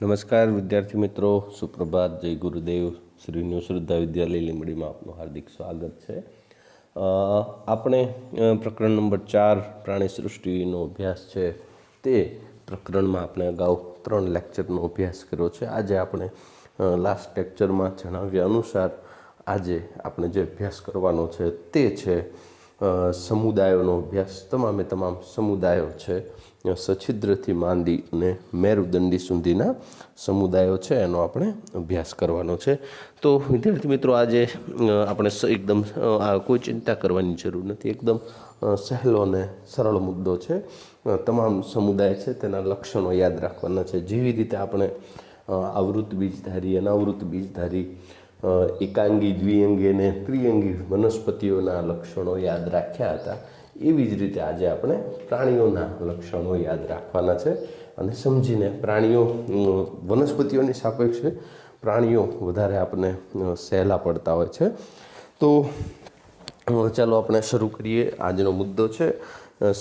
નમસ્કાર વિદ્યાર્થી મિત્રો, સુપ્રભાત, જય ગુરુદેવ. શ્રી ન્યૂ શ્રદ્ધા વિદ્યાલય લીંબડીમાં આપનું હાર્દિક સ્વાગત છે. આપણે પ્રકરણ નંબર 4 પ્રાણી સૃષ્ટિનો અભ્યાસ છે તે પ્રકરણમાં આપણે અગાઉ 3 લેક્ચરનો અભ્યાસ કર્યો છે. આજે આપણે લાસ્ટ લેક્ચરમાં જણાવ્યા અનુસાર આજે આપણે જે અભ્યાસ કરવાનો છે તે છે સમુદાયોનો અભ્યાસ. તમામ સમુદાયો છે, સછિદ્રથી માંડી અને મેરુદંડી સુધીના સમુદાયો છે એનો આપણે અભ્યાસ કરવાનો છે. તો વિદ્યાર્થી મિત્રો, આજે આપણે એકદમ કોઈ ચિંતા કરવાની જરૂર નથી. એકદમ સહેલો અને સરળ મુદ્દો છે. તમામ સમુદાય છે તેના લક્ષણો યાદ રાખવાના છે. જેવી રીતે આપણે આવૃત બીજધારી, અનાવૃત બીજધારી, એકાંગી, દ્વિઅંગી અને ત્રિઅંગી વનસ્પતિઓના લક્ષણો યાદ રાખ્યા હતા, એવી જ રીતે આજે આપણે પ્રાણીઓના લક્ષણો યાદ રાખવાના છે અને સમજીને પ્રાણીઓ વનસ્પતિઓની સાપેક્ષે પ્રાણીઓ વધારે આપણને સહેલા પડતા હોય છે. તો ચાલો આપણે શરૂ કરીએ. આજનો મુદ્દો છે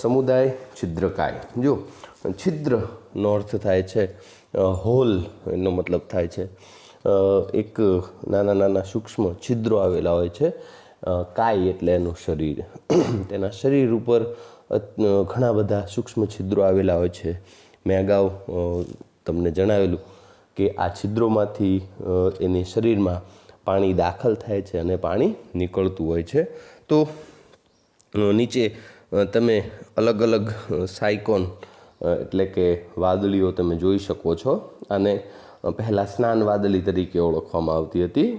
સમુદાય છિદ્રકાય. જો છિદ્રનો અર્થ થાય છે હોલ, એનો મતલબ થાય છે એક નાના સૂક્ષ્મ છિદ્રો આવેલા હોય છે. કાય એટલે એનું શરીર. તેના શરીર ઉપર ઘણા બધા સૂક્ષ્મ છિદ્રો આવેલા હોય છે. મેં અગાઉ તમને જણાવેલું કે આ છિદ્રોમાંથી એની શરીરમાં પાણી દાખલ થાય છે અને પાણી નીકળતું હોય છે. તો નીચે તમે અલગ અલગ સાયકોન એટલે કે વાદળીઓ તમે જોઈ શકો છો. અને પહેલાં સ્નાન વાદળી તરીકે ઓળખવામાં આવતી હતી.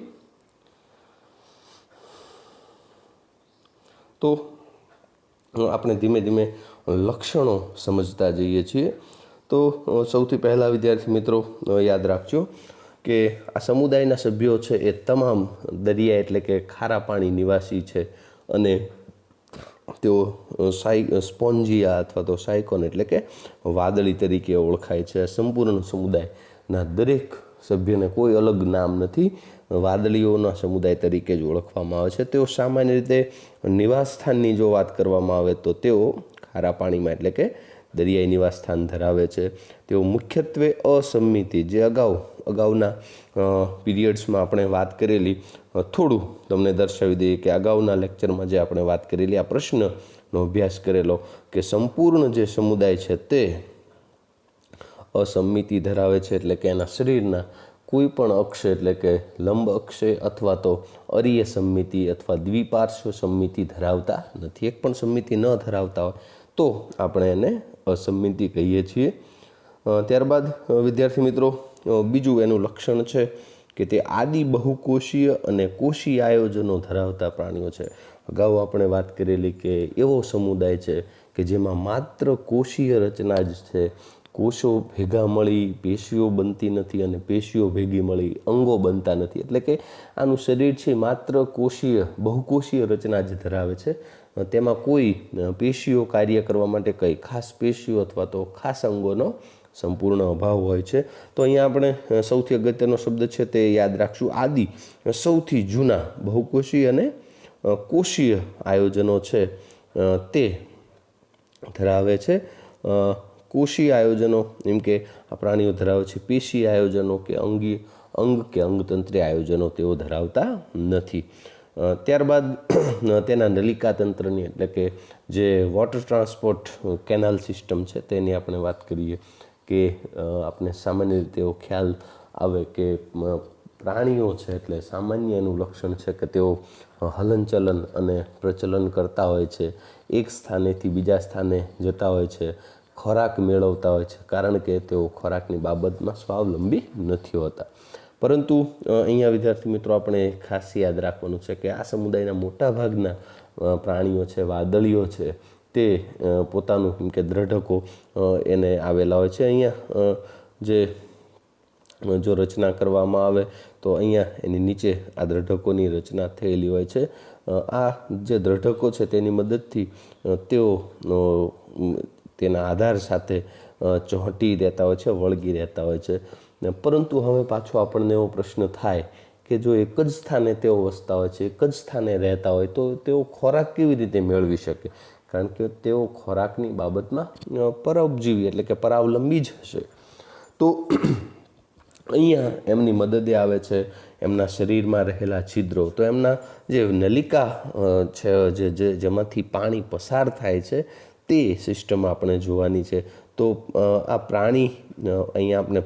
તો આપણે ધીમે ધીમે લક્ષણો સમજતા જઈએ છીએ. તો સૌથી પહેલાં વિદ્યાર્થી મિત્રો યાદ રાખજો કે આ સમુદાયના સભ્યો છે એ તમામ દરિયા એટલે કે ખારા પાણી નિવાસી છે અને તેઓ સ્પોન્જિયા અથવા તો સાયકોન એટલે કે વાદળી તરીકે ઓળખાય છે. સંપૂર્ણ સમુદાયના દરેક સભ્યને કોઈ અલગ નામ નથી, વાદળીઓના સમુદાય તરીકે જ ઓળખવામાં આવે છે. તેઓ સામાન્ય રીતે નિવાસ સ્થાનની જો વાત કરવામાં આવે તો તેઓ ખારા પાણીમાં એટલે કે દરિયાઈ નિવાસ સ્થાન ધરાવે છે. તેઓ મુખ્યત્વે અસમિતિ, જે અગાઉના પીરિયડ્સમાં આપણે વાત કરેલી, થોડું તમને દર્શાવી દઈએ કે અગાઉના લેક્ચરમાં જે આપણે વાત કરેલી, આ પ્રશ્નનો અભ્યાસ કરેલો કે સંપૂર્ણ જે સમુદાય છે તે અસમિતિ ધરાવે છે. એટલે કે એના શરીરના કોઈ પણ અક્ષ એટલે કે લંબ અક્ષે અથવા તો અરીય સમમિતિ અથવા દ્વિપાર્શ્વ સમમિતિ ધરાવતા નથી. એક પણ સમમિતિ ન ધરાવતા હોય તો આપણે એને અસમિતિ કહીએ છીએ. ત્યારબાદ વિદ્યાર્થી મિત્રો બીજું એનું લક્ષણ છે કે તે આદિ બહુકોષીય અને કોષીય આયોજનો ધરાવતા પ્રાણીઓ છે. અગાઉ આપણે વાત કરેલી કે એવો સમુદાય છે કે જેમાં માત્ર કોષીય રચના જ છે. કોષો ભેગા મળી પેશીઓ બનતી નથી અને પેશીઓ ભેગી મળી અંગો બનતા નથી. એટલે કે આનું શરીર છે માત્ર બહુકોષીય રચના જ ધરાવે છે. તેમાં કોઈ પેશીઓ કાર્ય કરવા માટે કંઈ ખાસ પેશીઓ અથવા તો ખાસ અંગોનો સંપૂર્ણ અભાવ હોય છે. તો અહીંયા આપણે સૌથી અગત્યનો શબ્દ છે તે યાદ રાખશું, આદિ. સૌથી જૂના બહુકોષીય અને કોષીય આયોજનો છે તે ધરાવે છે. કોષીય આયોજનો એમ કે આ પ્રાણીઓ ધરાવે છે. પેશી આયોજનો કે અંગ કે અંગતંત્રી આયોજનો તેઓ ધરાવતા નથી. ત્યારબાદ તેના નલિકા તંત્રની એટલે કે જે વોટર ટ્રાન્સપોર્ટ કેનાલ સિસ્ટમ છે તેની આપણે વાત કરીએ કે આપણે સામાન્ય રીતે એવો ખ્યાલ આવે કે પ્રાણીઓ છે એટલે સામાન્ય એનું લક્ષણ છે કે તેઓ હલનચલન અને પ્રચલન કરતા હોય છે, એક સ્થાનેથી બીજા સ્થાને જતા હોય છે, ખોરાક મેળવતા હોય છે, કારણ કે તેઓ ખોરાકની બાબતમાં સ્વાવલંબી નથી હોતા. પરંતુ અહીંયા વિદ્યાર્થી મિત્રો આપણે ખાસ યાદ રાખવાનું છે કે આ સમુદાયના મોટાભાગના પ્રાણીઓ છે, વાદળીઓ છે, તે પોતાનું કેમ કે દ્રઢકો એને આવેલા હોય છે. અહીંયા જો રચના કરવામાં આવે તો અહીંયા એની નીચે આ દ્રઢકોની રચના થયેલી હોય છે. આ જે દ્રઢકો છે તેની મદદથી તેઓ તેના આધાર સાથે ચોંટી રહેતા હોય છે, વળગી રહેતા હોય છે. પરંતુ હવે પાછો આપણને એવો પ્રશ્ન થાય કે જો એક જ સ્થાને તેઓ વસતા હોય છે, એક જ સ્થાને રહેતા હોય તો તેઓ ખોરાક કેવી રીતે મેળવી શકે? કારણ કે તેઓ ખોરાકની બાબતમાં પરોપજીવી એટલે કે પરાવલંબી જ હશે. તો અહીંયા એમની મદદે આવે છે એમના શરીરમાં રહેલા છિદ્રો. તો એમના જે નલિકા છે જેમાંથી પાણી પસાર થાય છે તે સિસ્ટમ આપણે જોવાની છે. તો આ પ્રાણી અહીંયા આપણે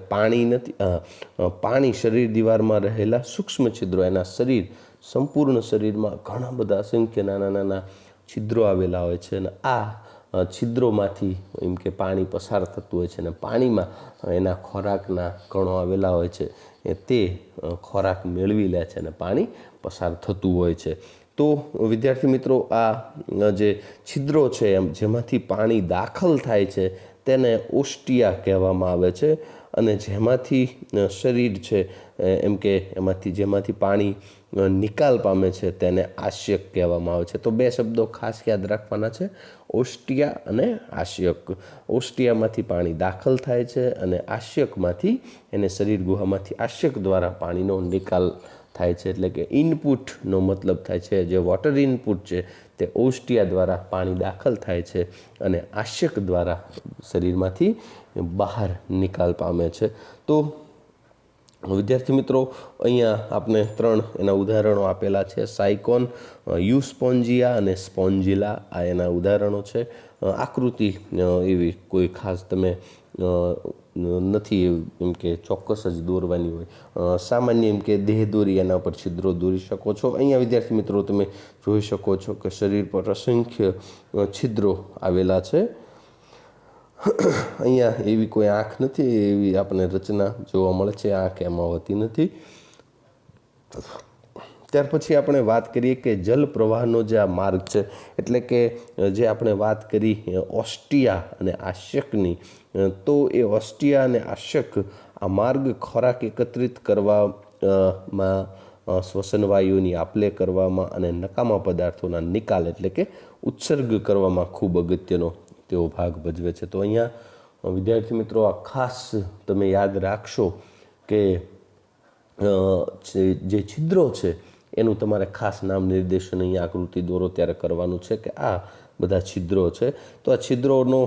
પાણી શરીર દીવારમાં રહેલા સૂક્ષ્મ છિદ્રો, એના સંપૂર્ણ શરીરમાં ઘણા બધા અસંખ્ય નાના નાના છિદ્રો આવેલા હોય છે અને આ છિદ્રોમાંથી એમ કે પાણી પસાર થતું હોય છે અને પાણીમાં એના ખોરાકના કણો આવેલા હોય છે તે ખોરાક મેળવી લે છે અને પાણી પસાર થતું હોય છે. તો વિદ્યાર્થી મિત્રો, આ જે છિદ્રો છે જેમાંથી પાણી દાખલ થાય છે તેને ઓસ્ટિયા કહેવામાં આવે છે અને જેમાંથી શરીર છે એમ કે જેમાંથી પાણી નિકાલ પામે છે તેને આશ્યક કહેવામાં આવે છે. તો બે શબ્દો ખાસ યાદ રાખવાના છે, ઓસ્ટિયા અને આશ્યક. ઓસ્ટિયામાંથી પાણી દાખલ થાય છે અને આશ્યકમાંથી એને શરીર ગુહામાંથી આશ્યક દ્વારા પાણીનો નિકાલ થાય છે. એટલે કે ઇનપુટનો મતલબ થાય છે જે વોટર ઇનપુટ છે તે ઓસ્ટિયા દ્વારા પાણી દાખલ થાય છે અને આશ્યક દ્વારા શરીરમાંથી બહાર નિકાલ પામે છે. તો વિદ્યાર્થી મિત્રો, અહીંયા આપણે 3 એના ઉદાહરણો આપેલા છે, સાયકોન, યુસ્પોન્જિયા અને સ્પોન્જિલા. આ એના ઉદાહરણો છે. આકૃતિ એવી કોઈ ખાસ તમે નથી એમ કે ચોક્કસ જ દોરવાની હોય, સામાન્ય એમ કે દેહ દોરી એના પર છિદ્રો દોરી શકો છો. અહીંયા વિદ્યાર્થી મિત્રો તમે જોઈ શકો છો કે શરીર પર અસંખ્ય છિદ્રો આવેલા છે. અહીંયા એવી કોઈ આંખ નથી, એવી આપણને રચના જોવા મળે છે, આંખ એમાં હોતી નથી. ત્યાર પછી આપણે વાત કરીએ કે જલ પ્રવાહનો જે આ માર્ગ છે, એટલે કે જે આપણે વાત કરી ઓસ્ટિયા અને આશ્યકની, તો એ ઓસ્ટિયા અને આશ્યક આ માર્ગ ખોરાક એકત્રિત કરવામાં, શ્વસન વાયુઓની આપલે કરવામાં અને નકામા પદાર્થોના નિકાલ એટલે કે ઉત્સર્ગ કરવામાં ખૂબ અગત્યનો તેઓ ભાગ ભજવે છે. તો અહીંયા વિદ્યાર્થી મિત્રો, આ ખાસ તમે યાદ રાખશો કે જે છિદ્રો છે એનું તમારે ખાસ નામ નિર્દેશન અહીંયા આકૃતિ દોરો ત્યારે કરવાનું છે કે આ બધા છિદ્રો છે. તો આ છિદ્રોનો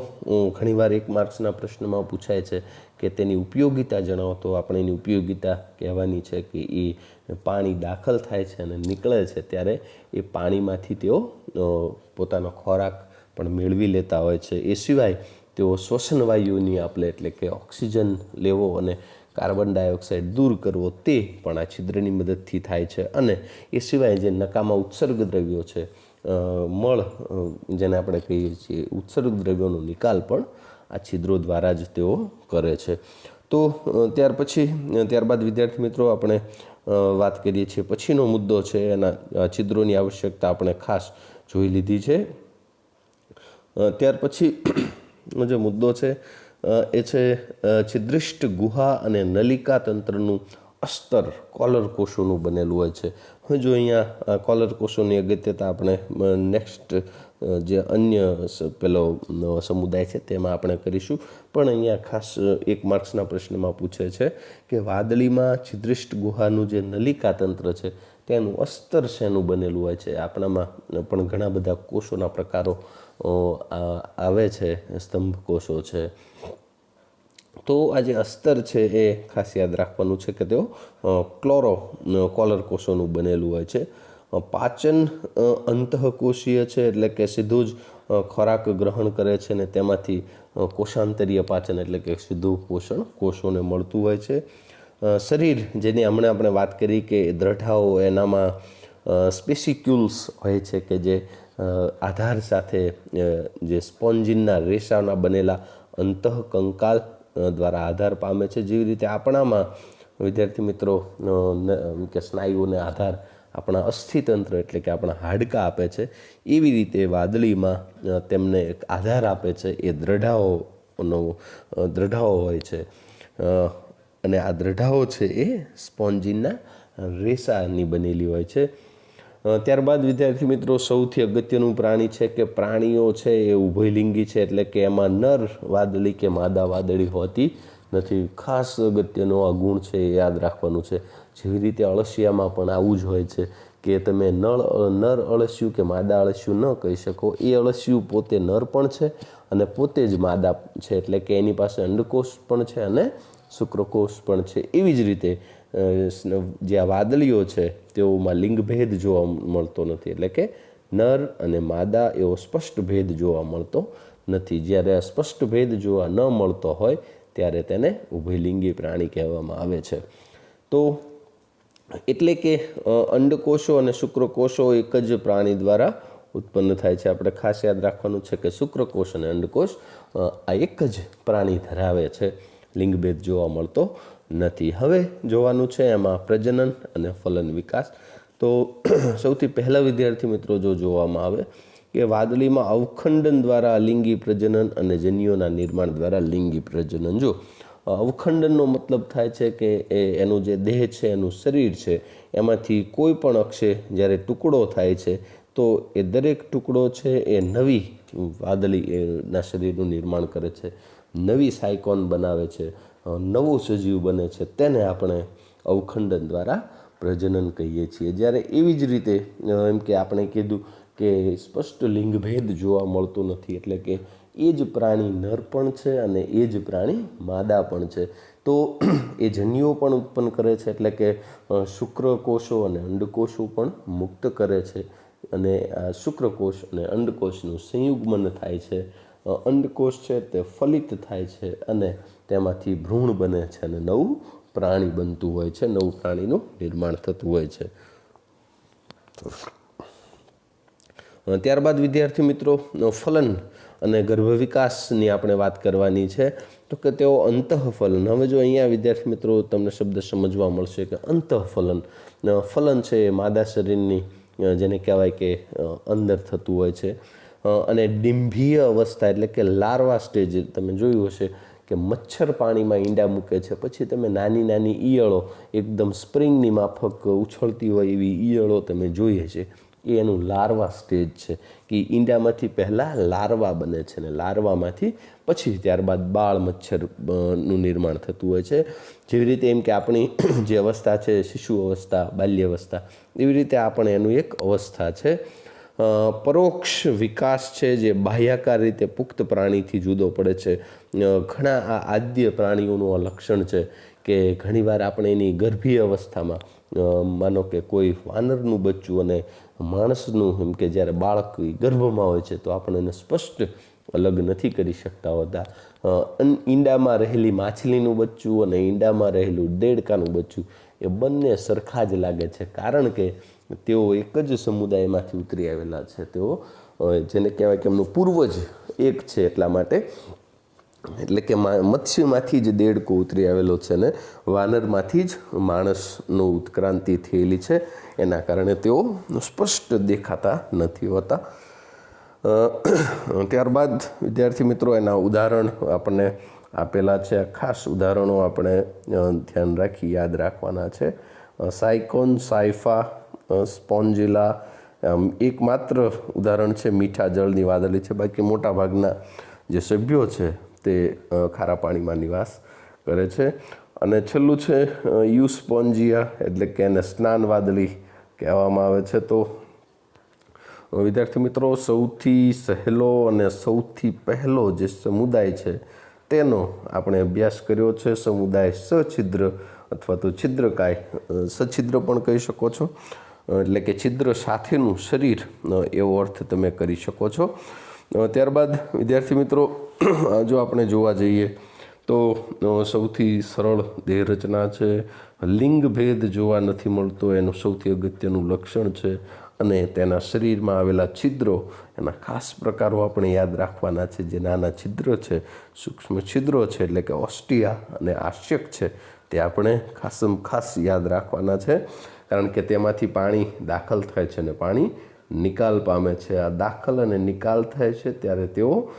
ઘણીવાર 1 માર્ક્સના પ્રશ્નમાં પૂછાય છે કે તેની ઉપયોગિતા જણાવો. તો આપણે એની ઉપયોગિતા કહેવાની છે કે એ પાણી દાખલ થાય છે અને નીકળે છે ત્યારે એ પાણીમાંથી તેઓ પોતાનો ખોરાક પણ મેળવી લેતા હોય છે. એ સિવાય તેઓ શ્વસન વાયુઓની આપલે એટલે કે ઓક્સિજન લેવો અને કાર્બન ડાયોક્સાઇડ દૂર કરવો તે પણ આ છિદ્રની મદદથી થાય છે. અને એ સિવાય જે નકામા ઉત્સર્ગ દ્રવ્યો છે, મળ જેને આપણે કહીએ છીએ, ઉત્સર્ગ દ્રવ્યોનો નિકાલ પણ આ છિદ્રો દ્વારા જ તેઓ કરે છે. તો ત્યારબાદ વિદ્યાર્થી મિત્રો આપણે વાત કરીએ છીએ પછીનો મુદ્દો છે એના છિદ્રોની આવશ્યકતા આપણે ખાસ જોઈ લીધી છે. ત્યાર પછી જે મુદ્દો છે એ છે છિદ્રિષ્ટ ગુહા અને નલિકા તંત્રનું અસ્તર કોલર કોષોનું બનેલું હોય છે. હવે જો અહીંયા કોલર કોષોની અગત્યતા આપણે નેક્સ્ટ જે અન્ય પેલો સમુદાય છે તેમાં આપણે કરીશું, પણ અહીંયા ખાસ 1 માર્ક્સના પ્રશ્નમાં પૂછે છે કે વાદળીમાં છિદ્રિષ્ટ ગુહાનું જે નલિકા તંત્ર છે તેનું અસ્તર શેનું બનેલું હોય છે. આપણામાં પણ ઘણા બધા કોષોના પ્રકારો આવે છે, સ્તંભ કોષો છે. તો આ જે અસ્તર છે એ ખાસ યાદ રાખવાનું છે કે તેઓ કોલર કોષોનું બનેલું હોય છે. પાચન અંતઃકોષીય છે, એટલે કે સીધું જ ખોરાક ગ્રહણ કરે છે અને તેમાંથી કોષાંતરીય પાચન એટલે કે સીધું પોષણ કોષોને મળતું હોય છે. શરીર જેની હમણાં આપણે વાત કરી કે દ્રઢાઓ, એનામાં સ્પેસિક્યુલ્સ હોય છે કે જે આધાર સાથે જે સ્પોન્જિનના રેસાના બનેલા અંતઃકંકાલ દ્વારા આધાર પામે છે. જેવી રીતે આપણામાં વિદ્યાર્થી મિત્રો કે સ્નાયુઓને આધાર આપણા અસ્થિતંત્ર એટલે કે આપણા હાડકાં આપે છે, એવી રીતે વાદળીમાં તેમને એક આધાર આપે છે એ દ્રઢાઓ હોય છે. અને આ દ્રઢાઓ છે એ સ્પોન્જિનના રેસાની બનેલી હોય છે. ત્યારબાદ વિદ્યાર્થી મિત્રો સૌથી અગત્યનું પ્રાણી છે કે પ્રાણીઓ છે એ ઉભયલિંગી છે, એટલે કે એમાં નર વાદળી કે માદા વાદળી હોતી નથી. ખાસ અગત્યનો આ ગુણ છે એ યાદ રાખવાનું છે. જેવી રીતે અળસિયામાં પણ આવું જ હોય છે કે તમે નર અળસિયું કે માદા અળસિયું ન કહી શકો. એ અળસિયું પોતે નર પણ છે અને પોતે જ માદા છે, એટલે કે એની પાસે અંડકોષ પણ છે અને શુક્રકોષ પણ છે. એવી જ રીતે જે આ વાદળીઓ છે તેઓમાં લિંગભેદ જોવા મળતો નથી, એટલે કે નર અને માદા એવો સ્પષ્ટ ભેદ જોવા મળતો નથી. જ્યારે આ સ્પષ્ટ ભેદ જોવા ન મળતો હોય ત્યારે તેને ઉભયલિંગી પ્રાણી કહેવામાં આવે છે. તો એટલે કે અંડકોષો અને શુક્રકોષો એક જ પ્રાણી દ્વારા ઉત્પન્ન થાય છે. આપણે ખાસ યાદ રાખવાનું છે કે શુક્રકોષ અને અંડકોષ આ એક જ પ્રાણી ધરાવે છે, લિંગભેદ જોવા મળતો નથી. હવે જોવાનું છે એમાં પ્રજનન અને ફલન વિકાસ. તો સૌથી પહેલાં વિદ્યાર્થી મિત્રો જો જોવામાં આવે કે વાદળીમાં અવખંડન દ્વારા લિંગી પ્રજનન અને જન્યુઓના નિર્માણ દ્વારા લિંગી પ્રજનન. જો અવખંડનનો મતલબ થાય છે કે એનું જે દેહ છે, એનું શરીર છે, એમાંથી કોઈ પણ અક્ષે જ્યારે ટુકડો થાય છે તો એ દરેક ટુકડો છે એ નવી વાદળીના શરીરનું નિર્માણ કરે છે, નવી સાયકોન બનાવે છે, નવું સજીવ બને છે. તેને આપણે અવખંડન દ્વારા પ્રજનન કહીએ છીએ. જ્યારે એવી જ રીતે એમ કે આપણે કીધું કે સ્પષ્ટ લિંગભેદ જોવા મળતો નથી, એટલે કે એ જ પ્રાણી નર પણ છે અને એ જ પ્રાણી માદા પણ છે. તો એ જન્યુઓ પણ ઉત્પન્ન કરે છે, એટલે કે શુક્રકોષો અને અંડકોષો પણ મુક્ત કરે છે. અને આ શુક્રકોષ અને અંડકોષનું સંયુગ્મન થાય છે. અંડકોષ છે તે ફલિત થાય છે અને તેમાંથી ભ્રૂણ બને છે અને નવું પ્રાણી બનતું હોય છે, નવું પ્રાણીનું નિર્માણ થતું હોય છે. ત્યારબાદ વિદ્યાર્થી મિત્રો ફલન અને ગર્ભ વિકાસની આપણે વાત કરવાની છે. તો કે તેઓ અંતઃફલન. હવે જો અહીંયા વિદ્યાર્થી મિત્રો તમને શબ્દ સમજવા મળશે કે અંતઃફલન. ફલન છે એ માદા શરીરની જેને કહેવાય કે અંદર થતું હોય છે. અને ડિંભીય અવસ્થા એટલે કે લાર્વા સ્ટેજ તમે જોયું હશે કે મચ્છર પાણીમાં ઈંડા મૂકે છે, પછી તમે નાની નાની ઈયળો એકદમ સ્પ્રિંગની માફક ઉછળતી હોય એવી ઈયળો તમે જોઈએ છે. એ એનું લાર્વા સ્ટેજ છે કે ઈંડામાંથી પહેલાં લાર્વા બને છે ને લાર્વામાંથી પછી ત્યારબાદ બાળ મચ્છરનું નિર્માણ થતું હોય છે. જેવી રીતે એમ કે આપણી જે અવસ્થા છે શિશુ અવસ્થા, બાલ્ય અવસ્થા, એવી રીતે આપણે એનું એક અવસ્થા છે. પરોક્ષ વિકાસ છે જે બાહ્યાકાર રીતે પુખ્ત પ્રાણીથી જુદો પડે છે. ઘણા આ આદ્ય પ્રાણીઓનું આ લક્ષણ છે કે ઘણીવાર આપણે એની ગર્ભીય અવસ્થામાં માનો કે કોઈ વાનરનું બચ્ચું અને માણસનું એમ કે જ્યારે બાળક ગર્ભમાં હોય છે તો આપણે એને સ્પષ્ટ અલગ નથી કરી શકતા હોતા. ઈંડામાં રહેલી માછલીનું બચ્ચું અને ઈંડામાં રહેલું દેડકાનું બચ્ચું એ બંને સરખા જ લાગે છે, કારણ કે તેઓ એક જ સમુદાયમાંથી ઉતરી આવેલા છે. તેઓ જેને કહેવાય કે એમનું પૂર્વજ એક છે, એટલા માટે એટલે કે મત્સ્યમાંથી જ દેડકો ઉતરી આવેલો છે ને વાનરમાંથી જ માણસનો ઉત્ક્રાંતિ થયેલી છે. એના કારણે તેઓ સ્પષ્ટ દેખાતા નથી હોતા. ત્યારબાદ વિદ્યાર્થી મિત્રો એના ઉદાહરણ આપણને આપેલા છે. ખાસ ઉદાહરણો આપણે ધ્યાન રાખી યાદ રાખવાના છે. સાયકોન, સાયફા, સ્પોન્જિલા એકમાત્ર ઉદાહરણ છે મીઠા જળની વાદળી છે. બાકી મોટા ભાગના જે સભ્યો છે તે ખારા પાણીમાં નિવાસ કરે છે. અને છેલ્લું છે યુસ્પોન્જિયા, એટલે કે એને સ્નાન વાદળી કહેવામાં આવે છે. તો વિદ્યાર્થી મિત્રો સૌથી સહેલો અને સૌથી પહેલો જે સમુદાય છે તેનો આપણે અભ્યાસ કર્યો છે. સમુદાય સછિદ્ર અથવા તો છિદ્રકાય, સછિદ્ર પણ કહી શકો છો, એટલે કે છિદ્ર સાથેનું શરીર એવો અર્થ તમે કરી શકો છો. ત્યારબાદ વિદ્યાર્થી મિત્રો જો આપણે જોવા જઈએ તો સૌથી સરળ દેહ રચના છે. લિંગભેદ જોવા નથી મળતો એનું સૌથી અગત્યનું લક્ષણ છે. અને તેના શરીરમાં આવેલા છિદ્રો, એના ખાસ પ્રકારો આપણે યાદ રાખવાના છે. જે નાના છિદ્ર છે, સૂક્ષ્મ છિદ્રો છે, એટલે કે ઓસ્ટિયા અને આશ્યક છે, તે આપણે ખાસ યાદ રાખવાના છે. કારણ કે તેમાંથી પાણી દાખલ થાય છે અને પાણી નિકાલ પામે છે. આ દાખલ અને નિકાલ થાય છે ત્યારે તેઓ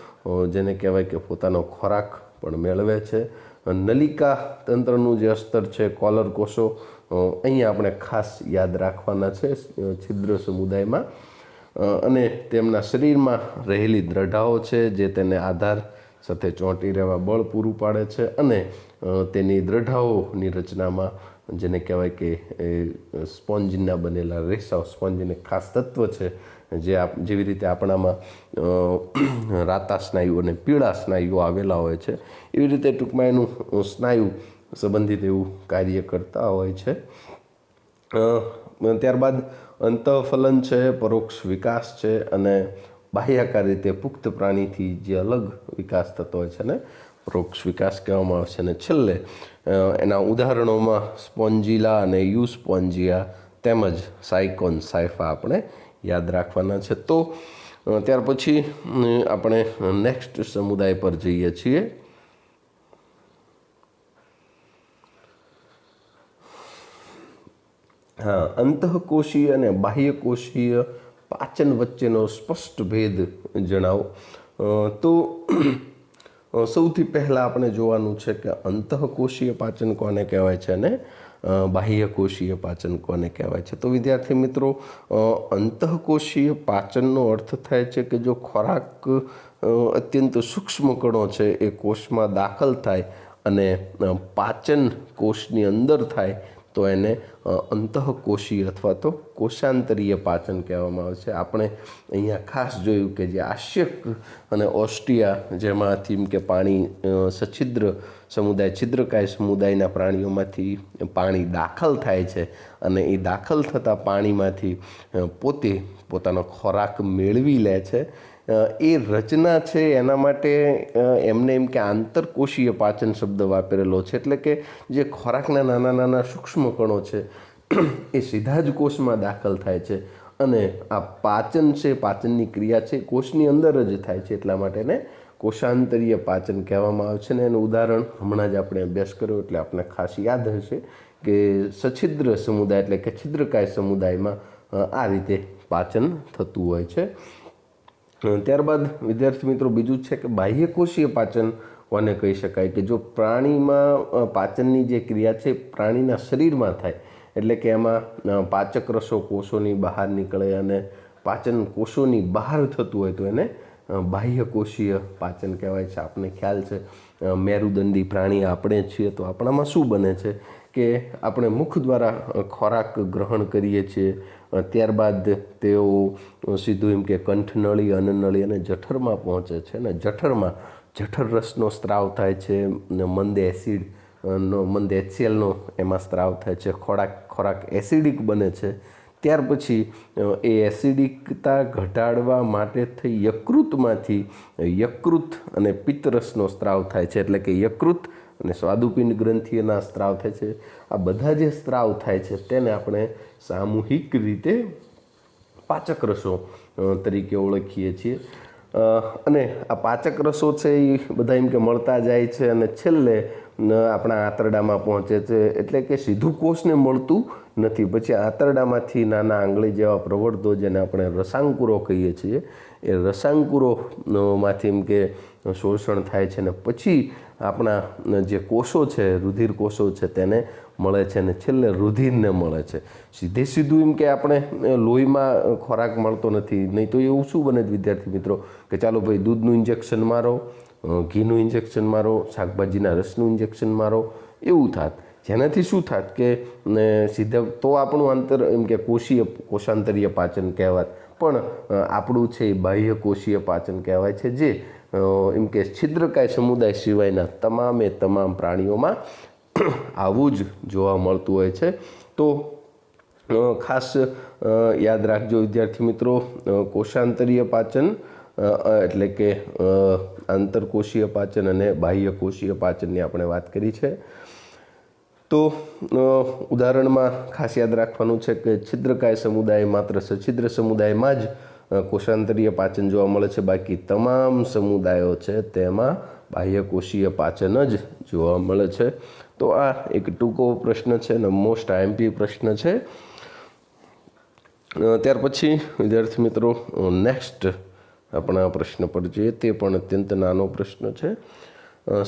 જેને કહેવાય કે પોતાનો ખોરાક પણ મેળવે છે. નલિકા તંત્રનું જે અસ્તર છે, કોલર કોષો, અહીંયા આપણે ખાસ યાદ રાખવાના છે છિદ્ર સમુદાયમાં. અને તેમના શરીરમાં રહેલી દ્રઢાઓ છે જે તેને આધાર સાથે ચોંટી રહેવા બળ પૂરું પાડે છે. અને તેની દ્રઢાઓની રચનામાં જેને કહેવાય કે સ્પોન્જના બનેલા રેસાઓ, સ્પોન્જને ખાસ તત્વ છે જેવી રીતે આપણામાં રાતા સ્નાયુ અને પીળા સ્નાયુઓ આવેલા હોય છે, એવી રીતે ટૂંકમાં એનું સ્નાયુ સંબંધિત એવું કાર્ય કરતા હોય છે. ત્યારબાદ અંતઃફલન છે, પરોક્ષ વિકાસ છે અને બાહ્યાકાર રીતે પુખ્ત પ્રાણીથી જે અલગ વિકાસ થતો હોય છે ને પરોક્ષ વિકાસ કહેવામાં આવે છે. અને છેલ્લે એના ઉદાહરણોમાં સ્પોન્જીલા અને યુસ્પોન્જિયા તેમજ સાયકોન સાયફા આપણે યાદ રાખવાના છે. તો ત્યાર પછી આપણે નેક્સ્ટ સમુદાય પર જઈએ છીએ. હા, અંતઃકોષીય અને બાહ્યકોષીય પાચન વચ્ચેનો સ્પષ્ટ ભેદ જણાવો. તો સૌથી પહેલાં આપણે જોવાનું છે કે અંતઃકોષીય પાચન કોને કહેવાય છે અને બાહ્યકોષીય પાચન કોને કહેવાય છે. તો વિદ્યાર્થી મિત્રો, અંતઃકોષીય પાચનનો અર્થ થાય છે કે જો ખોરાક અત્યંત સૂક્ષ્મ કણો છે એ કોષમાં દાખલ થાય અને પાચન કોષની અંદર થાય તો એને અંતઃકોષીય અથવા તો કોષાંતરીય પાચન કહેવામાં આવે છે. આપણે અહીંયા ખાસ જોયું કે જે આશ્યક અને ઓસ્ટિયા, જેમાંથી કે પાણી સછિદ્ર સમુદાય, છિદ્રકાય સમુદાયના પ્રાણીઓમાંથી પાણી દાખલ થાય છે અને એ દાખલ થતા પાણીમાંથી પોતાનો ખોરાક મેળવી લે છે. એ રચના છે એના માટે એમને એમ કે આંતરકોષીય પાચન શબ્દ વાપરેલો છે. એટલે કે જે ખોરાકના નાના નાના સૂક્ષ્મ કણો છે એ સીધા જ કોષમાં દાખલ થાય છે અને આ પાચન છે, પાચનની ક્રિયા છે કોષની અંદર જ થાય છે. એટલા માટે એને કોષાંતરીય પાચન કહેવામાં આવે છે. ને એનું ઉદાહરણ હમણાં જ આપણે અભ્યાસ કર્યો એટલે આપણે ખાસ યાદ હશે કે સછિદ્ર સમુદાય એટલે કે છિદ્રકાય સમુદાયમાં આ રીતે પાચન થતું હોય છે. ત્યારબાદ વિદ્યાર્થી મિત્રો બીજું છે કે બાહ્યકોષીય પાચન કોને કહી શકાય કે જો પ્રાણીમાં પાચનની જે ક્રિયા છે પ્રાણીના શરીરમાં થાય, એટલે કે એમાં પાચક રસો કોષોની બહાર નીકળે અને પાચન કોષોની બહાર થતું હોય તો એને બાહ્યકોષીય પાચન કહેવાય છે. આપણને ખ્યાલ છે મેરુદંડી પ્રાણી આપણે છીએ તો આપણામાં શું બને છે કે આપણે મુખ દ્વારા ખોરાક ગ્રહણ કરીએ છીએ, ત્યારબાદ તેઓ સીધું એમ કે કંઠનળી, અન્નનળી અને જઠરમાં પહોંચે છે અને જઠરમાં જઠર રસનો સ્ત્રાવ થાય છે, મંદ HClનો એમાં સ્ત્રાવ થાય છે, ખોરાક એસિડિક બને છે. ત્યાર પછી એ એસિડિકતા ઘટાડવા માટે થઈ યકૃતમાંથી યકૃત અને પિત્તરસનો સ્ત્રાવ થાય છે. એટલે કે યકૃત અને સ્વાદુપિંડ ગ્રંથિના સ્ત્રાવ થાય છે. આ બધા જે સ્ત્રાવ થાય છે તેને આપણે સામૂહિક રીતે પાચક રસો તરીકે ઓળખીએ છીએ. અને આ પાચક રસો છે એ બધા એમ કે મળતા જાય છે અને છેલ્લે આપણા આંતરડામાં પહોંચે છે. એટલે કે સીધું કોષને મળતું નથી. પછી આંતરડામાંથી નાના આંગળી જેવા પ્રવર્ધો જેને આપણે રસાંકુરો કહીએ છીએ એ રસાંકુરોમાંથી એમ કે શોષણ થાય છે ને પછી આપણા જે કોષો છે, રુધિર કોષો છે તેને મળે છે અને છેલ્લે રુધિરને મળે છે. સીધું એમ કે આપણે લોહીમાં ખોરાક મળતો નથી. નહીં તો એવું શું બને વિદ્યાર્થી મિત્રો કે ચાલો ભાઈ દૂધનું ઇન્જેક્શન મારો, ઘીનું ઇન્જેક્શન મારો, શાકભાજીના રસનું ઇન્જેક્શન મારો, એવું થાત. જેનાથી શું થાત કે સીધા તો આપણું એમ કે કોષાંતરીય પાચન કહેવાત. પણ આપણું છે એ બાહ્ય કોષીય પાચન કહેવાય છે, જે એમ કે છિદ્રકાય સમુદાય સિવાયના તમામ પ્રાણીઓમાં આવું જ જોવા મળતું હોય છે. તો ખાસ યાદ રાખજો વિદ્યાર્થી મિત્રો, કોષાંતરીય પાચન એટલે કે આંતરકોષીય પાચન અને બાહ્યકોષીય પાચનની આપણે વાત કરી છે. તો ઉદાહરણમાં ખાસ યાદ રાખવાનું છે કે છિદ્રકાય સમુદાય માત્ર સછિદ્ર સમુદાયમાં જ કોષાંતરીય પાચન જોવા મળે છે. બાકી તમામ સમુદાયો છે તેમાં બાહ્યકોષીય પાચન જ જોવા મળે છે. તો આ એક ટૂંકો પ્રશ્ન છે અને મોસ્ટ આઈએમપી પ્રશ્ન છે. ત્યાર પછી વિદ્યાર્થી મિત્રો નેક્સ્ટ આપણા પ્રશ્ન પર જોઈએ. તે પણ અત્યંત નાનો પ્રશ્ન છે.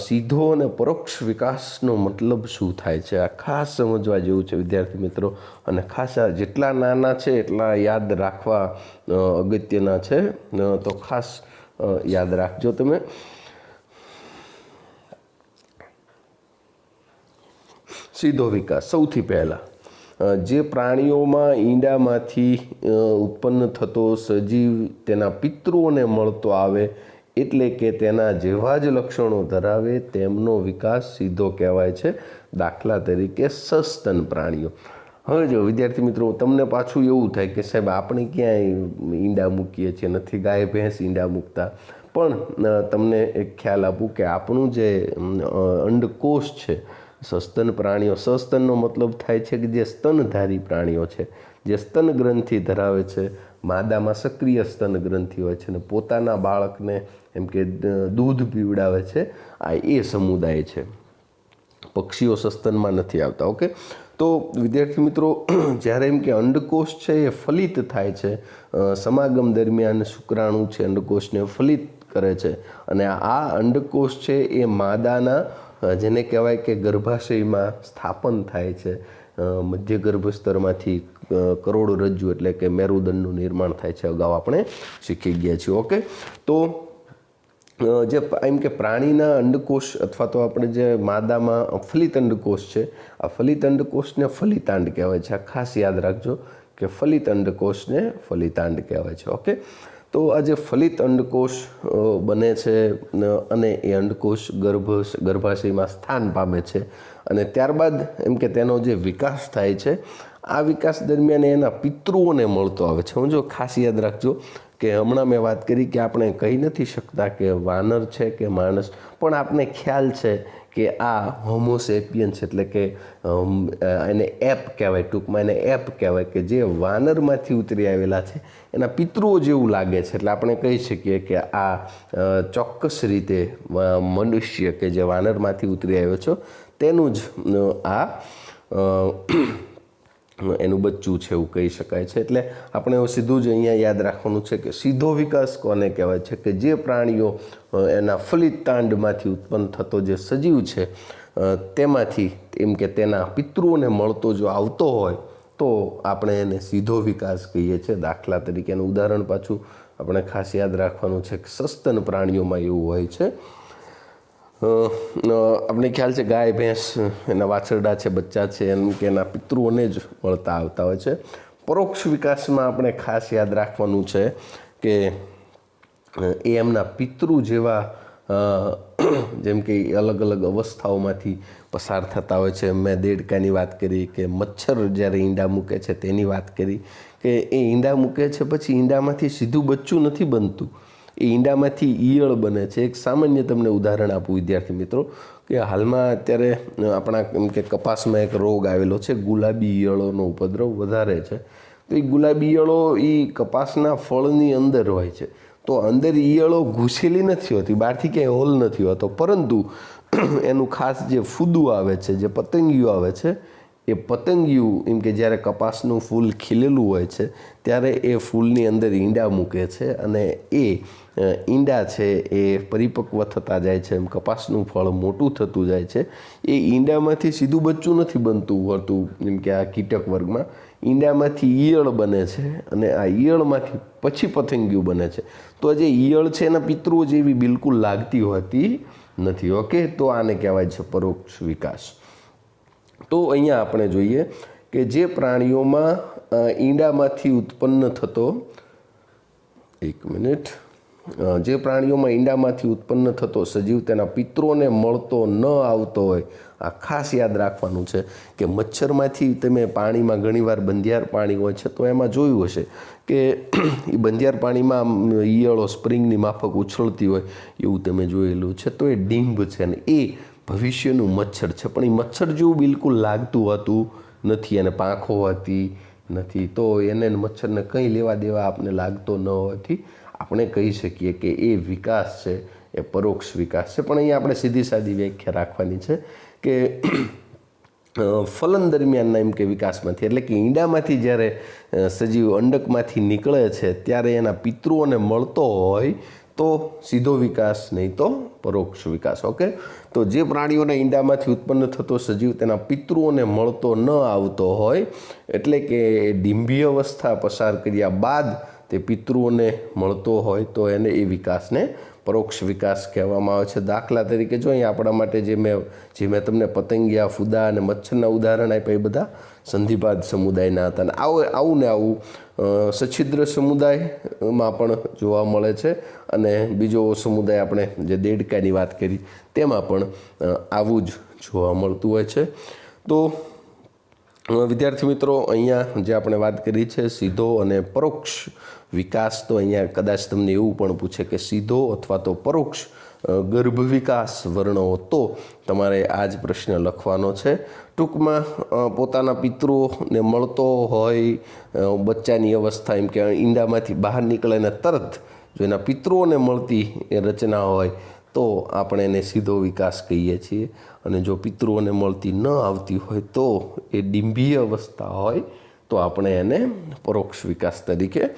સીધો અને પરોક્ષ વિકાસનો મતલબ શું થાય છે? આ ખાસ સમજવા જેવું છે વિદ્યાર્થી મિત્રો, અને ખાસ આ જેટલા નાના છે એટલા યાદ રાખવા અગત્યના છે. તો ખાસ યાદ રાખજો તમે. સીધો વિકાસ સૌથી પહેલાં જે પ્રાણીઓમાં ઈંડામાંથી ઉત્પન્ન થતો સજીવ તેના પિતૃઓને મળતો આવે એટલે કે તેના જેવા જ લક્ષણો ધરાવે તેમનો વિકાસ સીધો કહેવાય છે. દાખલા તરીકે સસ્તન પ્રાણીઓ. હવે જો વિદ્યાર્થી મિત્રો, તમને પાછું એવું થાય કે સાહેબ આપણે ક્યાંય ઈંડા મૂકીએ છીએ, નથી ગાય ભેંસ ઈંડા મૂકતા. પણ તમને એક ખ્યાલ આપું કે આપણું જે અંડકોષ છે, સસ્તન પ્રાણીઓ, સસ્તનનો મતલબ થાય છે કે જે સ્તનધારી પ્રાણીઓ છે, જે સ્તન ગ્રંથિ ધરાવે છે. માદામાં સક્રિય સ્તન ગ્રંથિ હોય છે અને પોતાના બાળકને એમ કે દૂધ પીવડાવે છે. આ એ સમુદાય છે. પક્ષીઓ સસ્તનમાં નથી આવતા. ઓકે, તો વિદ્યાર્થી મિત્રો, જ્યારે એમ કે અંડકોષ છે એ ફલિત થાય છે, સમાગમ દરમિયાન શુક્રાણુ છે અંડકોષને ફલિત કરે છે અને આ અંડકોષ છે એ માદાના, જેને કહેવાય કે ગર્ભાશયમાં સ્થાપન થાય છે. મધ્ય ગર્ભસ્તરમાંથી કરોડરજ્જુ એટલે કે મેરુદંડનું નિર્માણ થાય છે. અગાઉ આપણે શીખી ગયા છીએ. ઓકે, તો જે એમ કે પ્રાણીના અંડકોષ અથવા તો આપણે જે માદામાં ફલિત અંડકોષ છે, આ ફલિત અંડકોષને ફલિતાંડ કહેવાય છે. આ ખાસ યાદ રાખજો કે ફલિત અંડકોષને ફલિતાંડ કહેવાય છે. ઓકે, તો આ જે ફલિત અંડકોષ બને છે અને એ અંડકોષ ગર્ભાશયમાં સ્થાન પામે છે અને ત્યારબાદ એમ કે તેનો જે વિકાસ થાય છે, આ વિકાસ દરમિયાન એના પિતૃઓને મળતો આવે છે. હું જો ખાસ યાદ રાખજો કે હમણાં મેં વાત કરી કે આપણે કહી નથી શકતા કે વાનર છે કે માણસ, પણ આપણે ખ્યાલ છે કે આ હોમોસેપિયન્સ એટલે કે એને એપ કહેવાય, ટૂંકમાં એને એપ કહેવાય, કે જે વાનરમાંથી ઉતરી આવેલા છે, એના પિતૃઓ જેવું લાગે છે. એટલે આપણે કહી શકીએ કે આ ચોક્કસ રીતે મનુષ્ય કે જે વાનરમાંથી ઉતરી આવ્યો છે તેનું જ આ એનું બચ્ચું છે એવું કહી શકાય છે. એટલે આપણે સીધું જ અહીંયા યાદ રાખવાનું છે કે સીધો વિકાસ કોને કહેવાય છે, કે જે પ્રાણીઓ એના ફલિતાંડમાંથી ઉત્પન્ન થતો જે સજીવ છે તેમાંથી એમ કે તેના પિતૃઓને મળતો જો આવતો હોય તો આપણે એને સીધો વિકાસ કહીએ છીએ. દાખલા તરીકે એનું ઉદાહરણ પાછું આપણે ખાસ યાદ રાખવાનું છે કે સસ્તન પ્રાણીઓમાં એવું હોય છે. આપણે ખ્યાલ છે ગાય ભેંસ એના વાછરડા છે, બચ્ચા છે, એમ કે એના પિતૃઓને જ મળતા આવતા હોય છે. પરોક્ષ વિકાસમાં આપણે ખાસ યાદ રાખવાનું છે કે એ એમના પિતૃ જેવા જેમ કે અલગ અલગ અવસ્થાઓમાંથી પસાર થતા હોય છે. મેં દેડકાની વાત કરી, કે મચ્છર જ્યારે ઈંડા મૂકે છે તેની વાત કરી, કે એ ઈંડા મૂકે છે પછી ઈંડામાંથી સીધું બચ્ચું નથી બનતું, એ ઈંડામાંથી ઈયળ બને છે. એક સામાન્ય તમને ઉદાહરણ આપું વિદ્યાર્થી મિત્રો, કે હાલમાં અત્યારે આપણા એમ કે કપાસમાં એક રોગ આવેલો છે, ગુલાબી ઈયળોનો ઉપદ્રવ વધારે છે. તો એ ગુલાબી ઈયળો એ કપાસના ફળની અંદર હોય છે. તો અંદર ઈયળો ઘૂસેલી નથી હોતી, બહારથી ક્યાંય હોલ નથી હોતો, પરંતુ એનું ખાસ જે ફૂદું આવે છે, જે પતંગિયું આવે છે, એ પતંગિયું એમ કે જ્યારે કપાસનું ફૂલ ખીલેલું હોય છે ત્યારે એ ફૂલની અંદર ઈંડા મૂકે છે અને એ ઈંડા છે એ પરિપક્વ થતા જાય છે, એમ કપાસનું ફળ મોટું થતું જાય છે. એ ઈંડામાંથી સીધું બચ્ચું નથી બનતું હોતું, જેમ કે આ કીટક વર્ગમાં ઈંડામાંથી ઈયળ બને છે અને આ ઈયળમાંથી પછી પતંગિયું બને છે. તો જે ઈયળ છે એના પિતૃઓ જેવી બિલકુલ લાગતી હોતી નથી. ઓકે, તો આને કહેવાય છે પરોક્ષ વિકાસ. તો અહીંયા આપણે જોઈએ કે જે પ્રાણીઓમાં ઈંડામાંથી ઉત્પન્ન થતો, જે પ્રાણીઓમાં ઈંડામાંથી ઉત્પન્ન થતો સજીવ તેના પિતૃઓને મળતો ન આવતો હોય, આ ખાસ યાદ રાખવાનું છે કે મચ્છરમાંથી તમે પાણીમાં ઘણીવાર બંધિયાર પાણી હોય છે તો એમાં જોયું હશે કે એ બંધિયાર પાણીમાં ઈયળો સ્પ્રિંગની માફક ઉછળતી હોય એવું તમે જોયેલું છે. તો એ ડીંભ છે ને એ ભવિષ્યનું મચ્છર છે, પણ એ મચ્છર જેવું બિલકુલ લાગતું હોતું નથી અને પાંખો હોતી નથી. તો એને મચ્છરને કંઈ લેવા દેવા આપણે લાગતો ન હોવાથી આપણે કહી શકીએ કે એ વિકાસ છે એ પરોક્ષ વિકાસ છે. પણ અહીંયા આપણે સીધી સાદી વ્યાખ્યા રાખવાની છે કે ફલન દરમિયાનના એમ કે વિકાસમાંથી, એટલે કે ઈંડામાંથી જ્યારે સજીવ અંડકમાંથી નીકળે છે ત્યારે એના પિતૃઓને મળતો હોય તો સીધો વિકાસ, નહીં તો પરોક્ષ વિકાસ. ઓકે, તો જે પ્રાણીઓના ઈંડામાંથી ઉત્પન્ન થતો સજીવ તેના પિતૃઓને મળતો ન આવતો હોય, એટલે કે ડિંભીય અવસ્થા પસાર કર્યા બાદ તે પિતૃઓને મળતો હોય તો એને એ વિકાસને પરોક્ષ વિકાસ કહેવામાં આવે છે. દાખલા તરીકે જો અહીંયા આપણા માટે જે મેં તમને પતંગિયા, ફૂદા અને મચ્છરના ઉદાહરણ આપ્યા, એ બધા સંધિપાદ સમુદાયના હતા. અને આવું સછિદ્ર સમુદાયમાં પણ જોવા મળે છે. અને બીજો સમુદાય આપણે જે દેડકાની વાત કરી તેમાં પણ આવું જ જોવા મળતું હોય છે. તો વિદ્યાર્થી મિત્રો, અહીંયા જે આપણે વાત કરી છે સીધો અને પરોક્ષ વિકાસ, તો અહીંયા કદાચ તમને એવું પણ પૂછે કે સીધો અથવા તો પરોક્ષ ગર્ભ વિકાસ વર્ણવો, તો તમારે આ જ પ્રશ્ન લખવાનો છે. ટૂંકમાં પોતાના પિતૃઓને મળતો હોય બચ્ચાની અવસ્થા, એમ કે ઈંડામાંથી બહાર નીકળે ને તરત જો એના પિતૃઓને મળતી એ રચના હોય તો આપણે એને સીધો વિકાસ કહીએ છીએ. અને જો પિતૃઓને મળતી ન આવતી હોય તો એ ડિંભીય અવસ્થા હોય તો આપણે એને પરોક્ષ વિકાસ તરીકે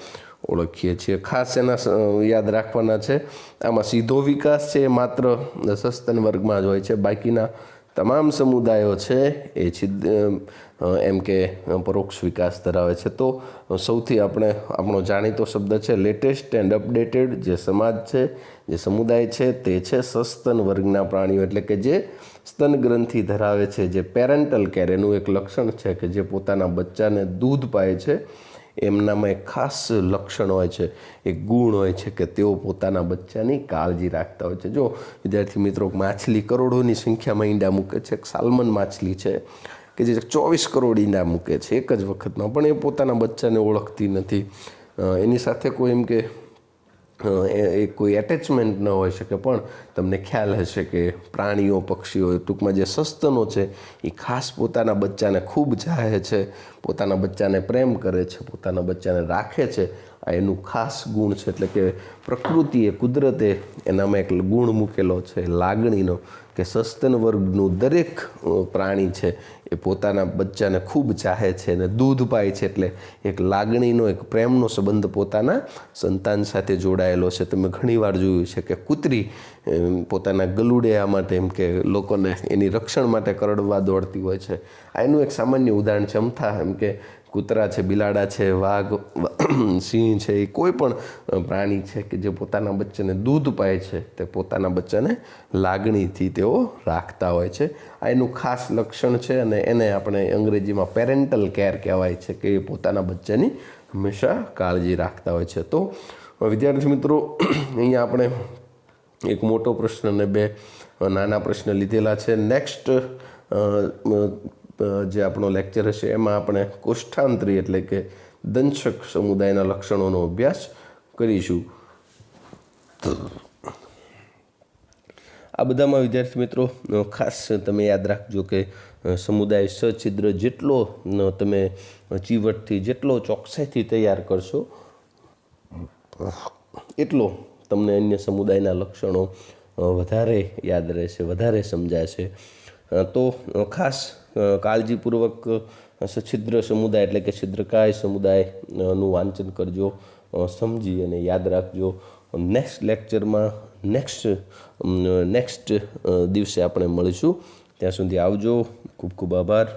ઓળખીએ છીએ. ખાસ એના યાદ રાખવાના છે, આમાં સીધો વિકાસ છે એ માત્ર સસ્તન વર્ગમાં જ હોય છે. બાકીના તમામ સમુદાયો છે એ એમ કે પરોક્ષ વિકાસ ધરાવે છે. તો સૌથી આપણો જાણીતો શબ્દ છે લેટેસ્ટ એન્ડ અપડેટેડ જે સમાજ છે, જે સમુદાય છે, તે છે સસ્તન વર્ગના પ્રાણીઓ, એટલે કે જે સ્તન ગ્રંથિ ધરાવે છે, જે પેરેન્ટલ કેર એનું એક લક્ષણ છે કે જે પોતાના બચ્ચાને દૂધ પાય છે. એમનામાં એક ખાસ લક્ષણ હોય છે, એક ગુણ હોય છે કે તેઓ પોતાના બચ્ચાની કાળજી રાખતા હોય છે. જો વિદ્યાર્થી મિત્રો, માછલી કરોડોની સંખ્યામાં ઈંડા મૂકે છે. એક સાલ્મન માછલી છે કે જે 24 કરોડ ઈંડા મૂકે છે એક જ વખતમાં, પણ એ પોતાના બચ્ચાને ઓળખતી નથી. એની સાથે કોઈ એમ કે એ કોઈ એટેચમેન્ટ ન હોઈ શકે, પણ તમને ખ્યાલ હશે કે પ્રાણીઓ, પક્ષીઓ, ટૂંકમાં જે સસ્તનો છે એ ખાસ પોતાના બચ્ચાને ખૂબ ચાહે છે, પોતાના બચ્ચાને પ્રેમ કરે છે, પોતાના બચ્ચાને રાખે છે. આ એનું ખાસ ગુણ છે. એટલે કે પ્રકૃતિએ, કુદરતે એનામાં એક ગુણ મૂકેલો છે લાગણીનો, કે સસ્તન વર્ગનું દરેક પ્રાણી છે એ પોતાના બચ્ચાને ખૂબ ચાહે છે અને દૂધ પાય છે. એટલે એક લાગણીનો, એક પ્રેમનો સંબંધ પોતાના સંતાન સાથે જોડાયેલો છે. તમે ઘણીવાર જોયું છે કે કૂતરી પોતાના ગલુડિયા માટે એમ કે લોકોને એની રક્ષણ માટે કરડવા દોડતી હોય છે. આ એનું એક સામાન્ય ઉદાહરણ છે. અમથા એમ કે કૂતરા છે, બિલાડા છે, વાઘ, સિંહ છે, એ કોઈ પણ પ્રાણી છે કે જે પોતાના બચ્ચાને દૂધ પાય છે, તે પોતાના બચ્ચાને લાગણીથી તેઓ રાખતા હોય છે. આ એનું ખાસ લક્ષણ છે અને એને આપણે અંગ્રેજીમાં પેરેન્ટલ કેર કહેવાય છે, કે એ પોતાના બચ્ચાની હંમેશા કાળજી રાખતા હોય છે. તો વિદ્યાર્થી મિત્રો, અહીંયા આપણે એક મોટો પ્રશ્ન અને 2 નાના પ્રશ્ન લીધેલા છે. નેક્સ્ટ જે આપણો લેક્ચર હશે એમાં આપણે કોષ્ઠાંતરી એટલે કે દંશક સમુદાયના લક્ષણોનો અભ્યાસ કરીશું. આ બધામાં વિદ્યાર્થી મિત્રો ખાસ તમે યાદ રાખજો કે સમુદાય સછિદ્ર જેટલો તમે ચીવટથી, જેટલો ચોકસાઈથી તૈયાર કરશો, એટલો તમને અન્ય સમુદાયના લક્ષણો વધારે યાદ રહેશે, વધારે સમજાશે. તો ખાસ કાળજીપૂર્વક સછિદ્ર સમુદાય એટલે કે છિદ્રકાય સમુદાયનું વાંચન કરજો, સમજી અને યાદ રાખજો. નેક્સ્ટ લેક્ચરમાં નેક્સ્ટ દિવસે આપણે મળીશું. ત્યાં સુધી આવજો. ખૂબ ખૂબ આભાર.